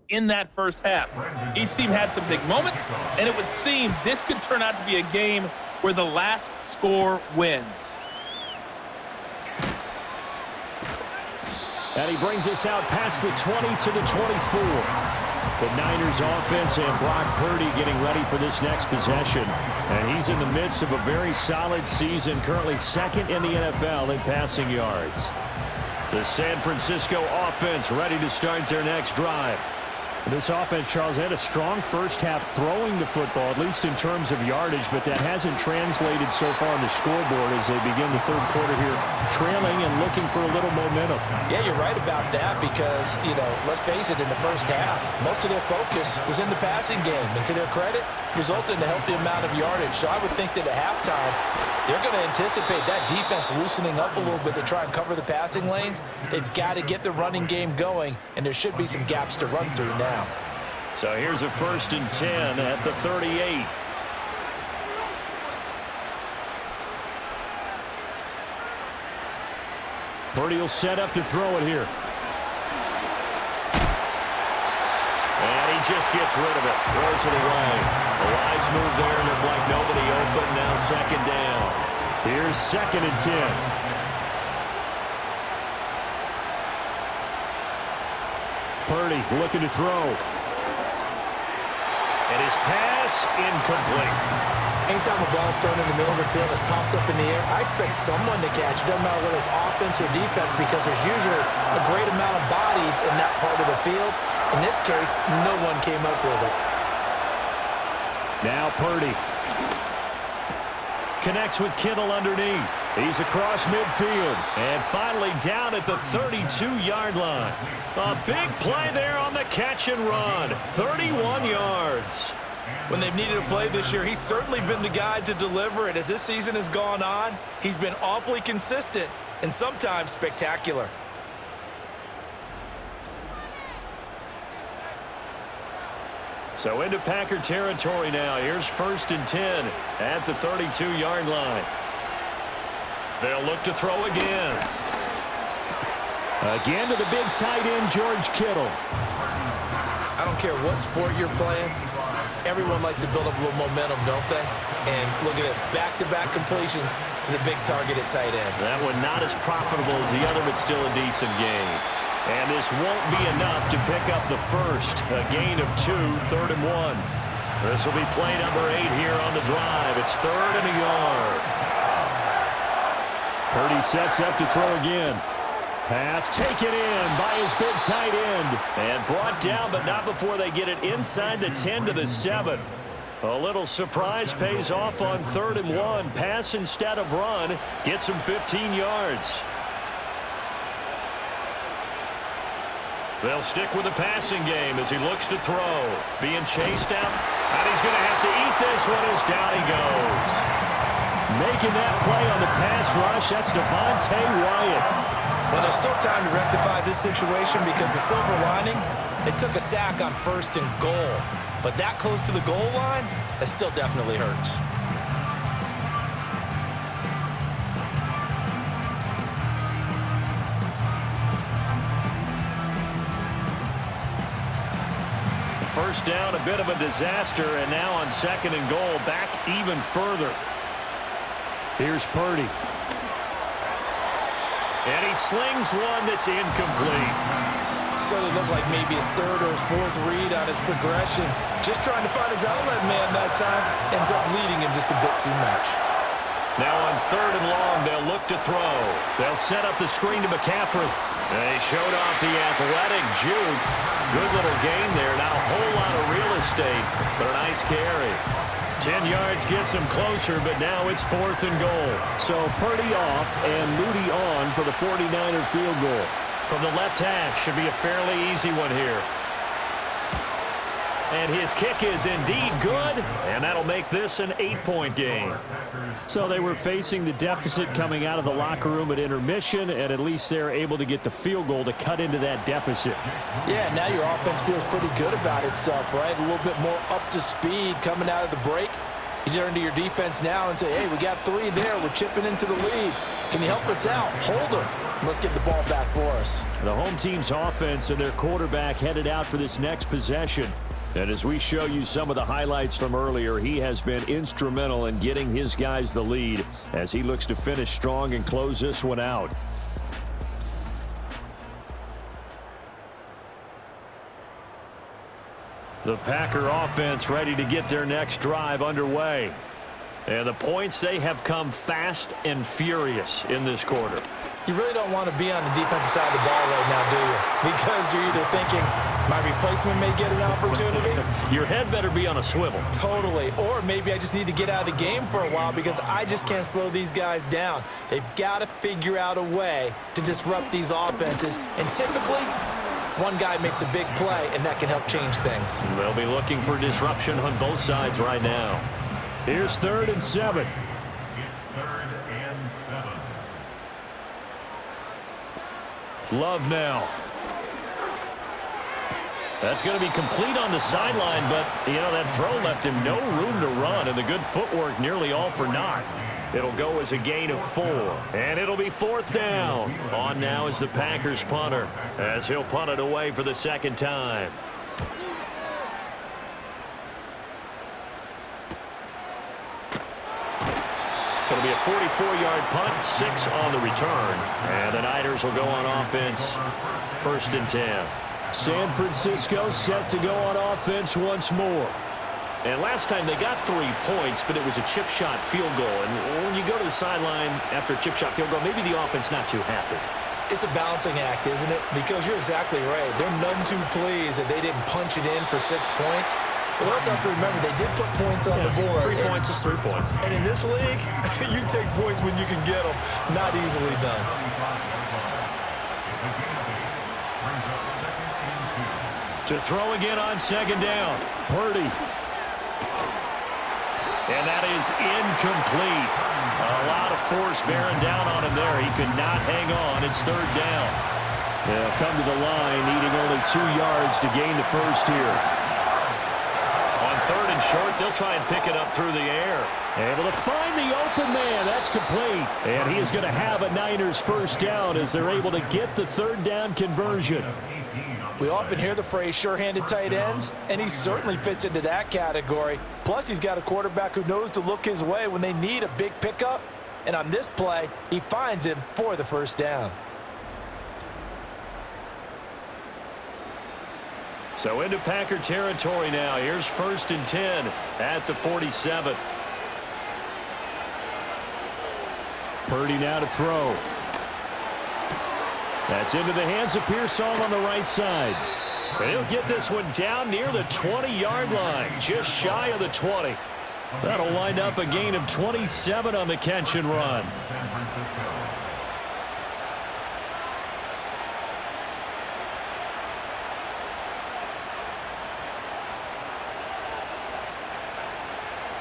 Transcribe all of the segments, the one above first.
in that first half. Each team had some big moments, and it would seem this could turn out to be a game where the last score wins. And he brings us out past the 20 to the 24. The Niners offense and Brock Purdy getting ready for this next possession. And he's in the midst of a very solid season, currently second in the NFL in passing yards. The San Francisco offense ready to start their next drive. This offense, Charles, had a strong first half throwing the football, at least in terms of yardage, but that hasn't translated so far on the scoreboard as they begin the third quarter here, trailing and looking for a little momentum. Yeah, you're right about that because, let's face it, in the first half, most of their focus was in the passing game. And to their credit, resulted in a healthy amount of yardage. So I would think that at halftime, they're going to anticipate that defense loosening up a little bit to try and cover the passing lanes. They've got to get the running game going, and there should be some gaps to run through now. So here's a 1st and 10 at the 38. Purdy will set up to throw it here. And he just gets rid of it. Throws it away. A wise move there. Looked like nobody open. Now 2nd down. Here's 2nd and 10. Purdy looking to throw. And his pass incomplete. Anytime a ball's thrown in the middle of the field, it's popped up in the air, I expect someone to catch. Doesn't matter whether it's offense or defense because there's usually a great amount of bodies in that part of the field. In this case, no one came up with it. Now Purdy connects with Kittle underneath. He's across midfield. And finally down at the 32-yard line. A big play there on the catch and run. 31 yards. When they've needed a play this year, he's certainly been the guy to deliver it. As this season has gone on, he's been awfully consistent and sometimes spectacular. So into Packer territory now. Here's 1st and 10 at the 32-yard line. They'll look to throw again. Again to the big tight end, George Kittle. I don't care what sport you're playing. Everyone likes to build up a little momentum, don't they? And look at this, back-to-back completions to the big target at tight end. That one not as profitable as the other, but still a decent gain. And this won't be enough to pick up the first. A gain of 2, 3rd and 1. This will be play number 8 here on the drive. It's 3rd and a yard. Purdy sets up to throw again. Pass taken in by his big tight end. And brought down, but not before they get it inside the 10 to the 7. A little surprise pays off on 3rd and 1. Pass instead of run. Gets him 15 yards. They'll stick with the passing game as he looks to throw. Being chased out. And he's going to have to eat this one as down he goes. Making that play on the pass rush, that's Devontae Wyatt. Well, there's still time to rectify this situation because the silver lining, it took a sack on 1st and goal. But that close to the goal line, that still definitely hurts. First down, a bit of a disaster, and now on 2nd and goal, back even further. Here's Purdy. And he slings one that's incomplete. So it looked like maybe his 3rd or his 4th read on his progression. Just trying to find his outlet man that time. Ends up leading him just a bit too much. Now on 3rd and long, they'll look to throw. They'll set up the screen to McCaffrey. They showed off the athletic juke. Good little gain there. Not a whole lot of real estate, but a nice carry. 10 yards gets him closer, but now it's 4th and goal. So Purdy off and Moody on for the 49er field goal. From the left hash, should be a fairly easy one here. And his kick is indeed good, and that'll make this an 8-point game. So they were facing the deficit coming out of the locker room at intermission, and at least they're able to get the field goal to cut into that deficit. Yeah, now your offense feels pretty good about itself, right? A little bit more up to speed coming out of the break. You turn to your defense now and say, hey, we got 3 there. We're chipping into the lead. Can you help us out? Hold them. Let's get the ball back for us. The home team's offense and their quarterback headed out for this next possession. And as we show you some of the highlights from earlier, he has been instrumental in getting his guys the lead as he looks to finish strong and close this one out. The Packer offense ready to get their next drive underway. And the points, they have come fast and furious in this quarter. You really don't want to be on the defensive side of the ball right now, do you? Because you're either thinking, my replacement may get an opportunity. Your head better be on a swivel. Totally. Or maybe I just need to get out of the game for a while because I just can't slow these guys down. They've got to figure out a way to disrupt these offenses. And typically, one guy makes a big play, and that can help change things. They'll be looking for disruption on both sides right now. Here's 3rd and 7. It's 3rd and 7. Love now. That's going to be complete on the sideline, but, you know, that throw left him no room to run, and the good footwork nearly all for naught. It'll go as a gain of 4, and it'll be 4th down. On now is the Packers punter, as he'll punt it away for the 2nd time. It'll be a 44-yard punt, 6 on the return. And the Niners will go on offense, 1st and 10. San Francisco set to go on offense once more. And last time they got 3 points, but it was a chip shot field goal. And when you go to the sideline after a chip shot field goal, maybe the offense not too happy. It's a balancing act, isn't it? Because you're exactly right. They're none too pleased that they didn't punch it in for 6 points. But we also have to remember they did put points on the board. 3 points is 3 points. And in this league, you take points when you can get them. Not easily done. To throw again on 2nd down. Purdy. And that is incomplete. A lot of force bearing down on him there. He could not hang on. It's 3rd down. They'll come to the line, needing only 2 yards to gain the first here. On 3rd and short, they'll try and pick it up through the air. Able to find the open man. That's complete. And he is going to have a Niners first down as they're able to get the 3rd down conversion. We often hear the phrase sure-handed tight ends, and he certainly fits into that category. Plus, he's got a quarterback who knows to look his way when they need a big pickup. And on this play, he finds him for the first down. So into Packer territory now. Here's 1st and 10 at the 47. Purdy now to throw. That's into the hands of Pearsall on the right side. And he'll get this one down near the 20-yard line, just shy of the 20. That'll wind up a gain of 27 on the catch and run.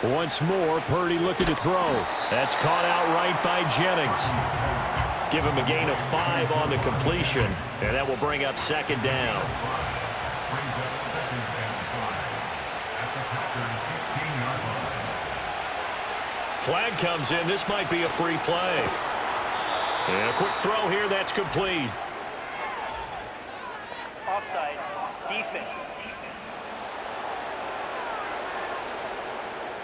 Once more, Purdy looking to throw. That's caught outright by Jennings. Give him a gain of 5 on the completion, and that will bring up 2nd down. Flag comes in. This might be a free play. And a quick throw here. That's complete. Offside. Defense.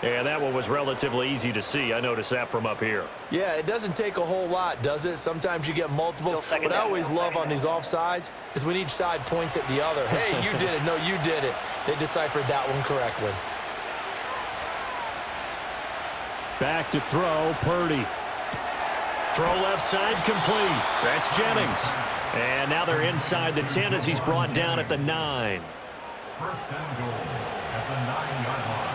And that one was relatively easy to see. I noticed that from up here. Yeah, it doesn't take a whole lot, does it? Sometimes you get multiples. What I always love on these offsides is when each side points at the other. Hey, you did it. No, you did it. They deciphered that one correctly. Back to throw, Purdy. Throw left side, complete. That's Jennings. And now they're inside the 10 as he's brought down at the 9. 1st and goal at the 9-yard line.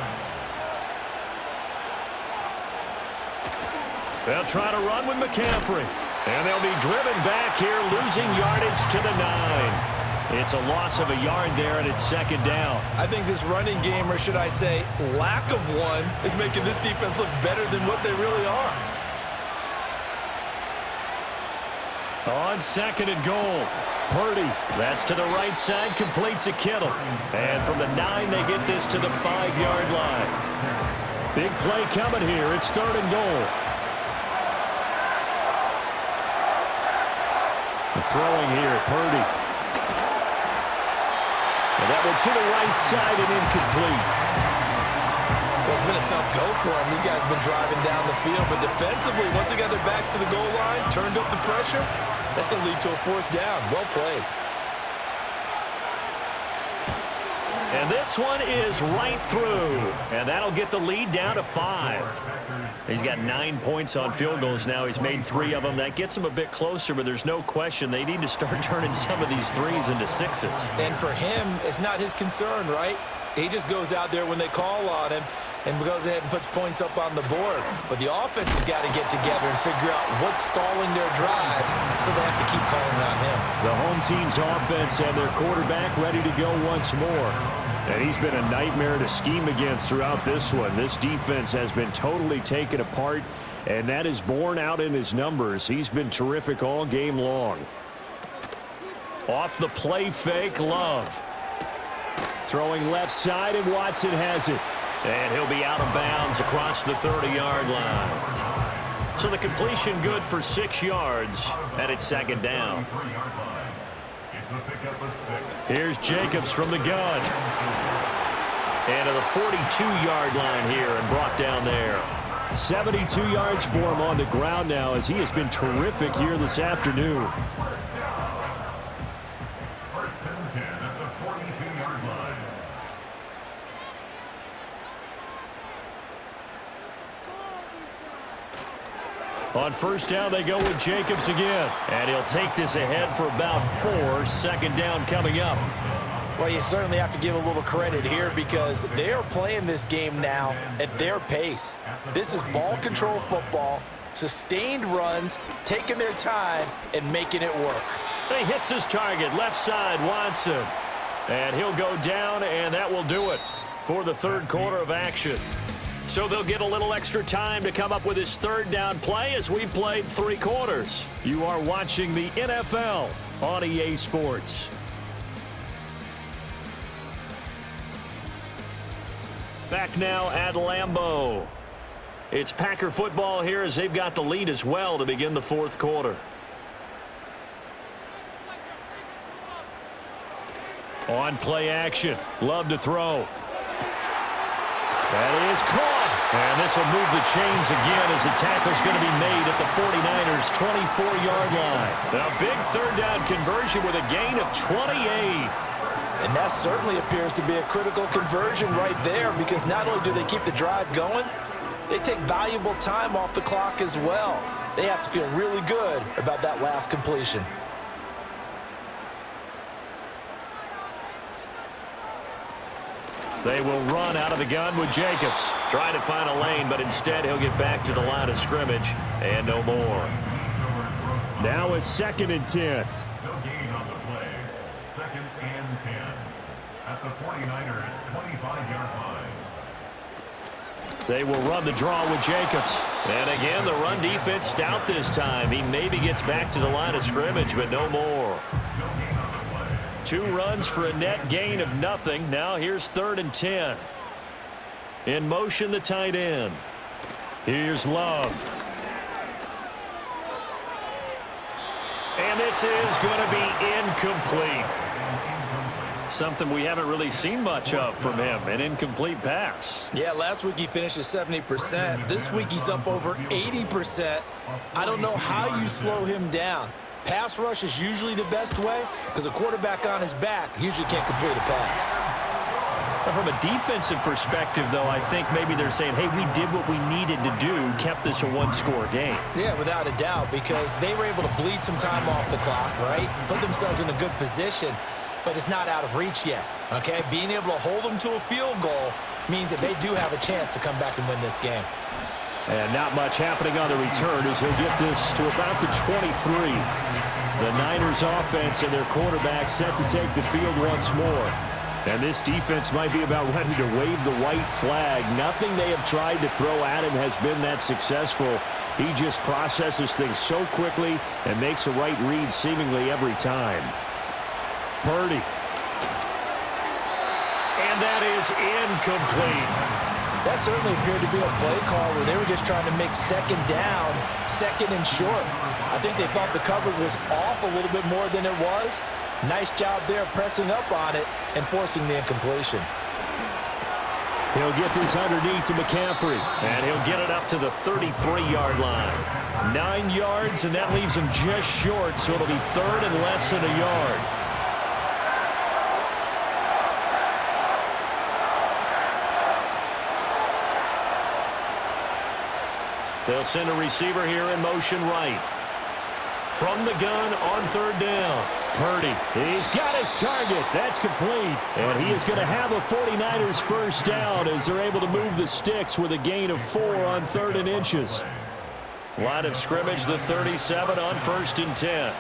They'll try to run with McCaffrey. And they'll be driven back here, losing yardage to the 9. It's a loss of a yard there, and it's 2nd down. I think this running game, or should I say lack of one, is making this defense look better than what they really are. On 2nd and goal, Purdy. That's to the right side, complete to Kittle. And from the 9, they get this to the 5-yard line. Big play coming here. It's 3rd and goal. throwing here, Purdy. And that one to the right side and incomplete. Well, it's been a tough go for him. These guys have been driving down the field, but defensively, once they got their backs to the goal line, turned up the pressure, that's going to lead to a 4th down. Well played. And this one is right through. And that'll get the lead down to 5. He's got 9 points on field goals now. He's made 3 of them. That gets him a bit closer, but there's no question they need to start turning some of these 3s into 6s. And for him, it's not his concern, right? He just goes out there when they call on him and goes ahead and puts points up on the board. But the offense has got to get together and figure out what's stalling their drives, so they have to keep calling on him. The home team's offense and their quarterback ready to go once more. And he's been a nightmare to scheme against throughout this one. This defense has been totally taken apart, and that is borne out in his numbers. He's been terrific all game long. Off the play fake, Love. Throwing left side, and Watson has it. And he'll be out of bounds across the 30-yard line. So the completion good for 6 yards, and it's 2nd down. Here's Jacobs from the gun. And to the 42-yard line here and brought down there. 72 yards for him on the ground now as he has been terrific here this afternoon. First and 10 at the 42-yard line. On 1st down, they go with Jacobs again. And he'll take this ahead for about 4. 2nd down coming up. Well, you certainly have to give a little credit here because they are playing this game now at their pace. This is ball control football, sustained runs, taking their time, and making it work. He hits his target, left side, Watson. And he'll go down, and that will do it for the 3rd quarter of action. So they'll get a little extra time to come up with his 3rd down play as we played 3 quarters. You are watching the NFL on EA Sports. Back now at Lambeau. It's Packer football here as they've got the lead as well to begin the 4th quarter. On play action. Love to throw. That is caught. And this will move the chains again as the tackle's going to be made at the 49ers' 24-yard line. A big 3rd down conversion with a gain of 28. And that certainly appears to be a critical conversion right there because not only do they keep the drive going, they take valuable time off the clock as well. They have to feel really good about that last completion. They will run out of the gun with Jacobs. Trying to find a lane, but instead he'll get back to the line of scrimmage and no more. Now it's 2nd and 10. No gain on the play. 2nd and 10 at the 49ers' 25-yard line. They will run the draw with Jacobs. And again, the run defense stout this time. He maybe gets back to the line of scrimmage, but no more. 2 runs for a net gain of nothing. Now here's 3rd and 10. In motion, the tight end. Here's Love. And this is going to be incomplete. Something we haven't really seen much of from him, an incomplete pass. Yeah, last week he finished at 70%. This week he's up over 80%. I don't know how you slow him down. Pass rush is usually the best way because a quarterback on his back usually can't complete a pass. From a defensive perspective, though, I think maybe they're saying, hey, we did what we needed to do, kept this a 1-score game. Yeah, without a doubt, because they were able to bleed some time off the clock, right? Put themselves in a good position, but it's not out of reach yet, okay? Being able to hold them to a field goal means that they do have a chance to come back and win this game. And not much happening on the return as he'll get this to about the 23. The Niners offense and their quarterback set to take the field once more. And this defense might be about ready to wave the white flag. Nothing they have tried to throw at him has been that successful. He just processes things so quickly and makes a right read seemingly every time. Purdy. And that is incomplete. That certainly appeared to be a play call where they were just trying to make second down, second and short. I think they thought the coverage was off a little bit more than it was. Nice job there pressing up on it and forcing the incompletion. He'll get this underneath to McCaffrey, and he'll get it up to the 33-yard line. 9 yards, and that leaves him just short, so it'll be third and less than a yard. They'll send a receiver here in motion right. From the gun on third down. Purdy, he's got his target. That's complete. And he is going to have a 49ers first down as they're able to move the sticks with a gain of 4 on 3rd and inches. Line of scrimmage, the 37 on 1st and 10.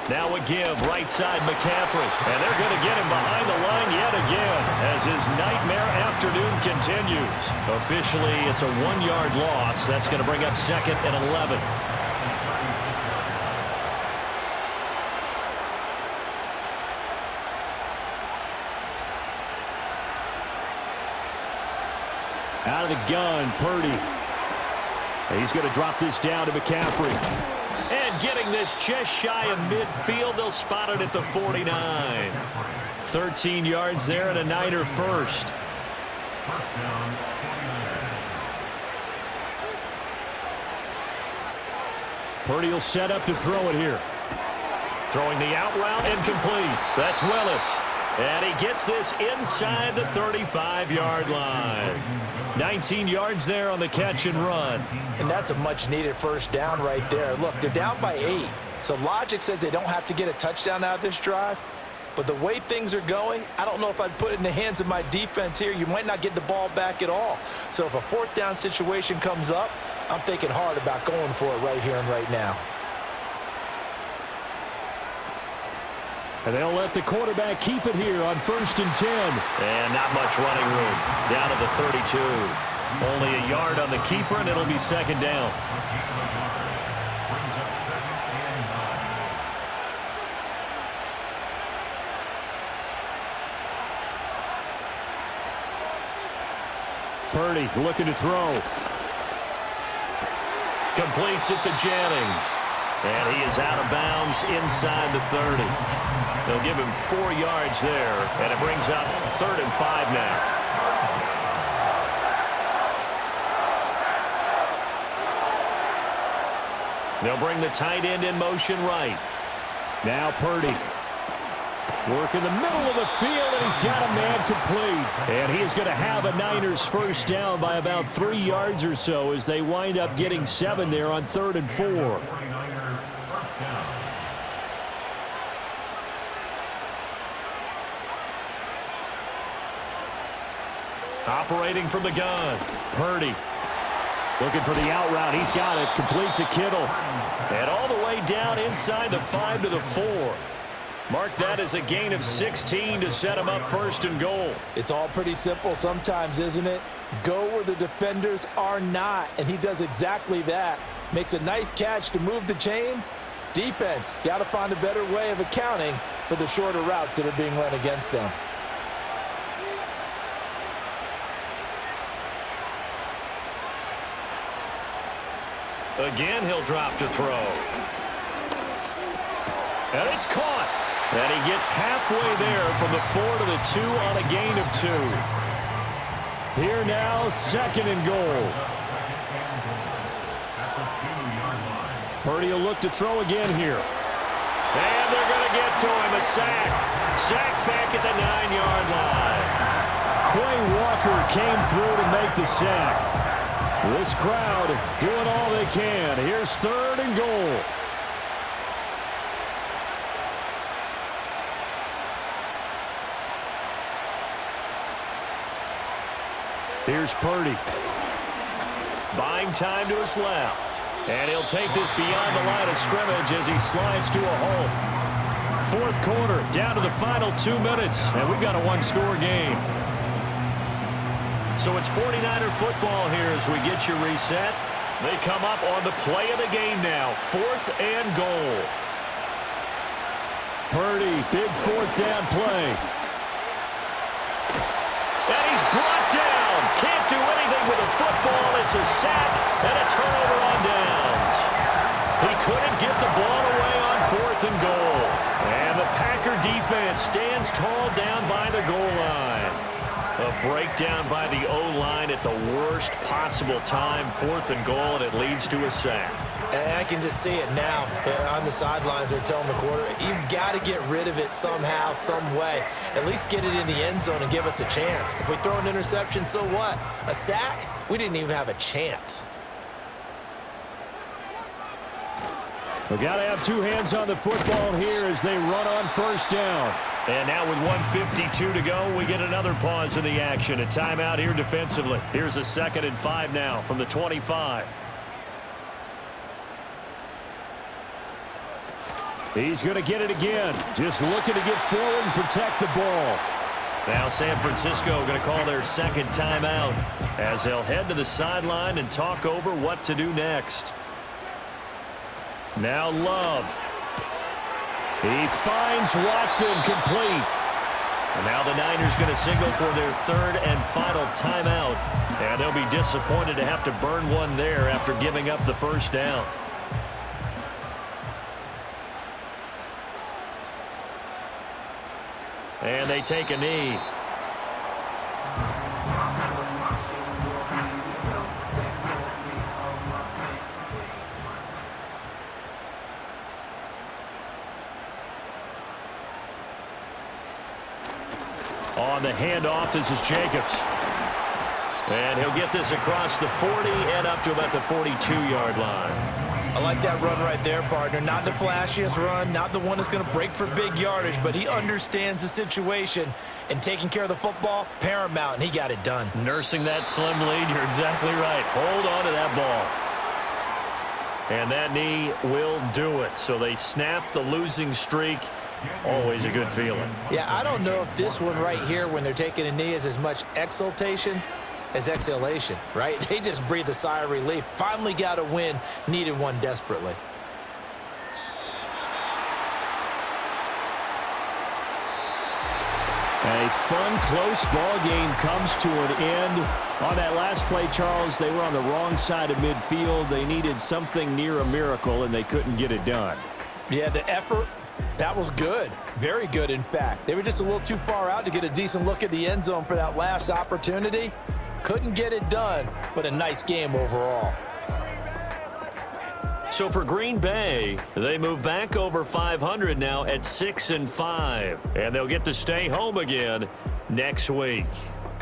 Now a give, right side McCaffrey. And they're going to get him behind the line yet again as his nightmare afternoon continues. Officially, it's a 1-yard loss. That's going to bring up 2nd and 11. Out of the gun, Purdy. He's going to drop this down to McCaffrey. And getting this just shy of midfield, they'll spot it at the 49. 13 yards there and a Niner first. Purdy will set up to throw it here. Throwing the out route incomplete. That's Willis. And he gets this inside the 35-yard line. 19 yards there on the catch and run. And that's a much-needed first down right there. Look, they're down by 8. So logic says they don't have to get a touchdown out of this drive. But the way things are going, I don't know if I'd put it in the hands of my defense here. You might not get the ball back at all. So if a 4th down situation comes up, I'm thinking hard about going for it right here and right now. And they'll let the quarterback keep it here on 1st and 10. And not much running room. Down to the 32. Only a yard on the keeper, and it'll be 2nd down. Purdy looking to throw. Completes it to Jennings. And he is out of bounds inside the 30. They'll give him 4 yards there, and it brings up 3rd and 5 now. They'll bring the tight end in motion right. Now Purdy. Work in the middle of the field, and he's got a man complete. And he is going to have a Niners first down by about 3 yards or so as they wind up getting 7 there on 3rd and 4. Operating from the gun, Purdy. Looking for the out route. He's got it. Complete to Kittle. And all the way down inside the 5 to the 4. Mark that as a gain of 16 to set him up 1st and goal. It's all pretty simple sometimes, isn't it? Go where the defenders are not, and he does exactly that. Makes a nice catch to move the chains. Defense, got to find a better way of accounting for the shorter routes that are being run against them. Again, he'll drop to throw. And it's caught. And he gets halfway there from the 4 to the 2 on a gain of 2. Here now, 2nd and goal. Purdy will look to throw again here. And they're going to get to him. A sack. Sack back at the 9-yard line. Quay Walker came through to make the sack. This crowd doing all they can. Here's 3rd and goal. Here's Purdy. Buying time to his left. And he'll take this beyond the line of scrimmage as he slides to a hole. 4th quarter, down to the final 2 minutes. And we've got a 1-score game. So it's 49er football here as we get you reset. They come up on the play of the game now. 4th and goal. Purdy, big fourth down play. And he's brought down. Can't do anything with a football. It's a sack and a turnover on downs. He couldn't get the ball away on 4th and goal. And the Packer defense stands tall down by the goal line. A breakdown by the O-line at the worst possible time. 4th and goal, and it leads to a sack. And I can just see it now. On the sidelines, they're telling the quarterback, you've got to get rid of it somehow, some way. At least get it in the end zone and give us a chance. If we throw an interception, so what? A sack? We didn't even have a chance. We've got to have two hands on the football here as they run on first down. And now with 1:52 to go, we get another pause in the action. A timeout here defensively. Here's a 2nd and 5 now from the 25. He's going to get it again. Just looking to get forward and protect the ball. Now San Francisco going to call their 2nd timeout as they'll head to the sideline and talk over what to do next. Now Love. He finds Watson complete. And now the Niners going to signal for their 3rd and final timeout. And they'll be disappointed to have to burn one there after giving up the first down. And they take a knee. On the handoff, this is Jacobs. And he'll get this across the 40 and up to about the 42-yard line. I like that run right there, partner. Not the flashiest run, not the one that's going to break for big yardage, but he understands the situation, and taking care of the football, paramount, and he got it done. Nursing that slim lead, you're exactly right. Hold on to that ball. And that knee will do it. So they snap the losing streak. Always a good feeling. Yeah, I don't know if this one right here, when they're taking a knee, is as much exultation as exhalation, right? They just breathe a sigh of relief. Finally got a win, needed one desperately. A fun, close ball game comes to an end. On that last play, Charles, they were on the wrong side of midfield. They needed something near a miracle, and they couldn't get it done. Yeah, the effort, that was good. Very good, in fact. They were just a little too far out to get a decent look at the end zone for that last opportunity. Couldn't get it done, but a nice game overall. So for Green Bay, they move back over 500 now at 6-5, and they'll get to stay home again next week.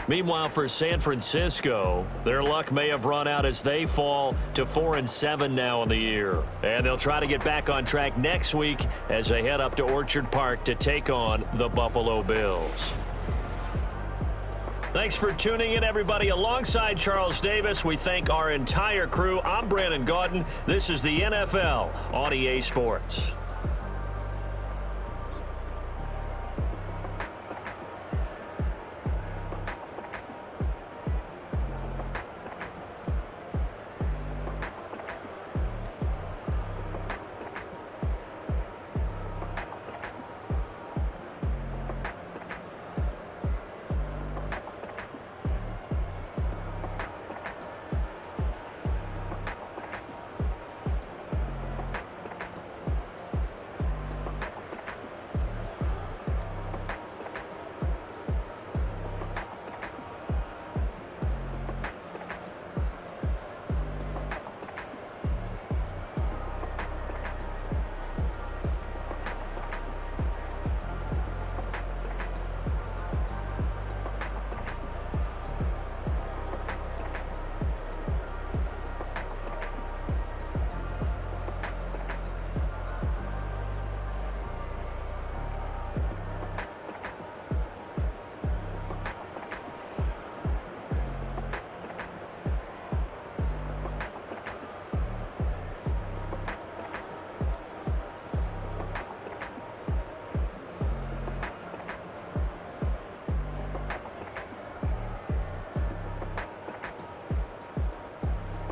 Meanwhile, for San Francisco, their luck may have run out as they fall to 4-7 now in the year. And they'll try to get back on track next week as they head up to Orchard Park to take on the Buffalo Bills. Thanks for tuning in, everybody. Alongside Charles Davis, we thank our entire crew. I'm Brandon Gaudin. This is the NFL on EA Sports.